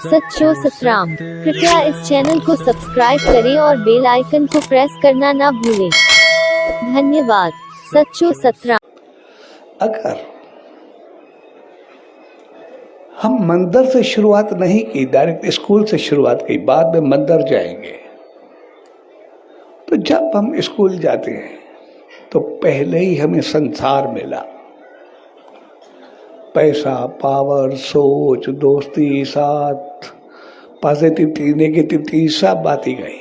सच्चो सतराम। कृपया इस चैनल को सब्सक्राइब करें और बेल आइकन को प्रेस करना ना भूलें। धन्यवाद। सच्चो सतराम। अगर हम मंदिर से शुरुआत नहीं की, डायरेक्ट स्कूल से शुरुआत की, बाद में मंदिर जाएंगे, तो जब हम स्कूल जाते हैं तो पहले ही हमें संसार मिला। पैसा, पावर, सोच, दोस्ती, साथ, पॉजिटिव नेगेटिव सब बातें गई।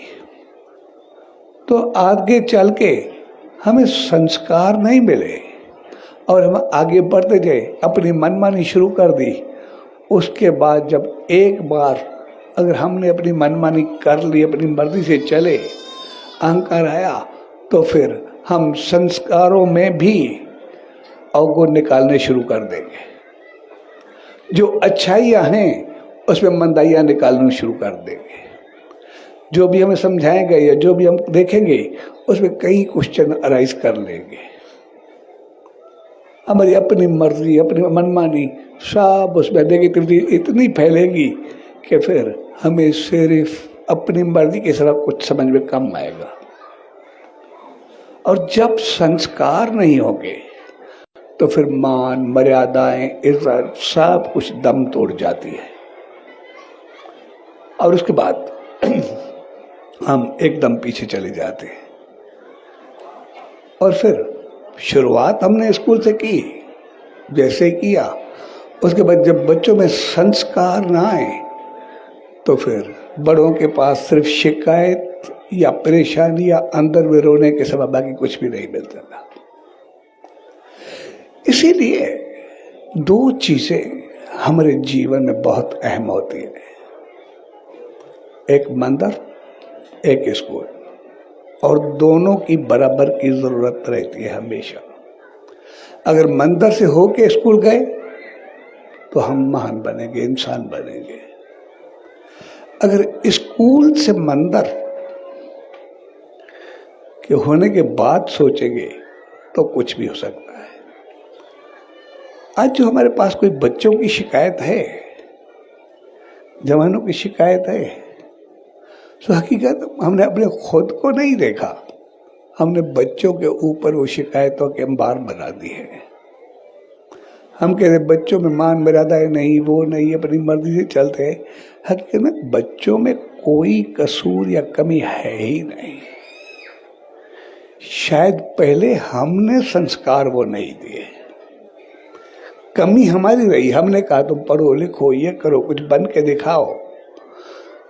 तो आगे चल के हमें संस्कार नहीं मिले और हम आगे बढ़ते गए, अपनी मनमानी शुरू कर दी। उसके बाद जब एक बार अगर हमने अपनी मनमानी कर ली, अपनी मर्जी से चले, अहंकार आया, तो फिर हम संस्कारों में भी अवगुण निकालने शुरू कर देंगे। जो अच्छाइयाँ हैं उसमें मंदाइयाँ निकालना शुरू कर देंगे। जो भी हमें समझाएंगे या जो भी हम देखेंगे उसमें कई क्वेश्चन अराइज कर लेंगे। हमारी अपनी मर्जी, अपनी मनमानी सब उसमें नेगेटिविटी इतनी फैलेगी कि फिर हमें सिर्फ अपनी मर्जी के सिवा कुछ समझ में कम आएगा। और जब संस्कार नहीं होंगे तो फिर मान, मर्यादाएं, इज्जत सब कुछ दम तोड़ जाती है और उसके बाद हम एकदम पीछे चले जाते हैं। और फिर शुरुआत हमने स्कूल से की, जैसे किया, उसके बाद जब बच्चों में संस्कार ना आए तो फिर बड़ों के पास सिर्फ शिकायत या परेशानी या अंदर में रोने के सिवा बाकी कुछ भी नहीं मिलता था। इसीलिए दो चीजें हमारे जीवन में बहुत अहम होती है, एक मंदिर, एक स्कूल, और दोनों की बराबर की जरूरत रहती है हमेशा। अगर मंदिर से होके स्कूल गए तो हम महान बनेंगे, इंसान बनेंगे। अगर स्कूल से मंदिर के होने के बाद सोचेंगे तो कुछ भी हो सकता है। आज जो हमारे पास कोई बच्चों की शिकायत है, जवानों की शिकायत है, तो हकीकत हमने अपने खुद को नहीं देखा, हमने बच्चों के ऊपर वो शिकायतों के अंबार बना दी है। हम कह रहे बच्चों में मान मर्यादाएं नहीं, वो नहीं, अपनी मर्जी से चलते हैं। हकीकत में बच्चों में कोई कसूर या कमी है ही नहीं। शायद पहले हमने संस्कार वो नहीं दिए, कमी हमारी रही। हमने कहा तुम पढ़ो लिखो, ये करो, कुछ बन के दिखाओ।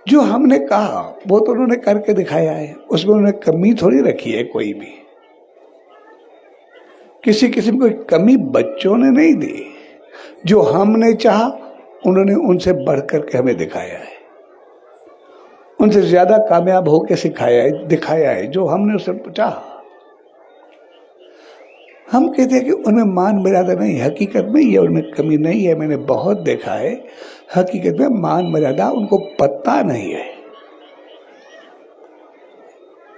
जो हमने कहा वो तो उन्होंने करके दिखाया है, उसमें उन्होंने कमी थोड़ी रखी है। कोई भी किसी किस्म कोई कमी बच्चों ने नहीं दी। जो हमने चाहा उन्होंने उनसे बढ़ करके हमें दिखाया है, उनसे ज्यादा कामयाब होकर सिखाया है, दिखाया है जो हमने उससे चाहा। हम कहते हैं कि उनमें मान मर्यादा नहीं, हकीकत में ये उनमें कमी नहीं है। मैंने बहुत देखा है, हकीकत में मान मर्यादा उनको पता नहीं है।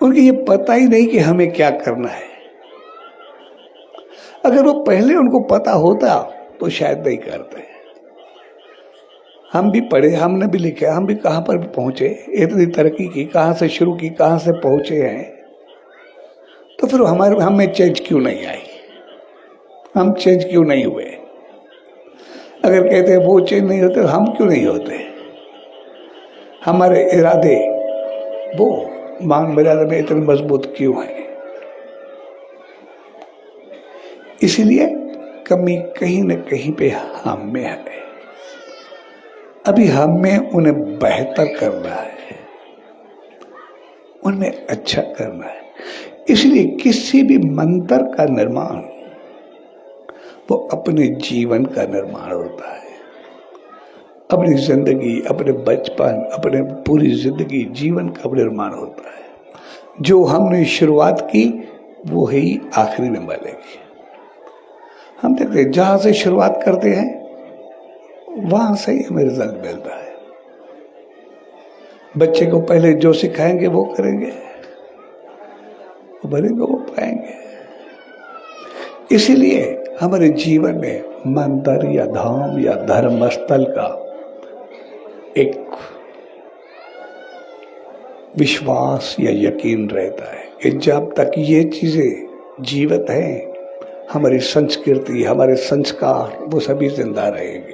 उनको ये पता ही नहीं कि हमें क्या करना है। अगर वो पहले उनको पता होता तो शायद नहीं करते। हम भी पढ़े, हमने भी लिखा, हम भी कहाँ पर भी पहुंचे, इतनी तरक्की की, कहाँ से शुरू की, कहाँ से पहुंचे हैं, तो फिर हमें चेंज क्यों नहीं आई, हम चेंज क्यों नहीं हुए? अगर कहते हैं वो चेंज नहीं होते, हम क्यों नहीं होते? हमारे इरादे वो मान मर्यादा में इतने मजबूत क्यों हैं? इसलिए कमी कहीं न कहीं पे हम में है। अभी हमें उन्हें बेहतर करना है, उन्हें अच्छा करना है। इसलिए किसी भी मंदिर का निर्माण वो अपने जीवन का निर्माण होता है। अपनी जिंदगी, अपने बचपन, अपने पूरी जिंदगी, जीवन का निर्माण होता है। जो हमने शुरुआत की वो ही आखिरी में मिलेगी। हम देखते हैं जहां से शुरुआत करते हैं वहां से ही हमें रिजल्ट मिलता है। बच्चे को पहले जो सिखाएंगे वो करेंगे, वो बनेंगे, वो पाएंगे। इसीलिए हमारे जीवन में मंदिर या धाम या धर्म स्थल का एक विश्वास या यकीन रहता है कि जब तक ये चीजें जीवित हैं, हमारी संस्कृति, हमारे संस्कार वो सभी जिंदा रहेंगे।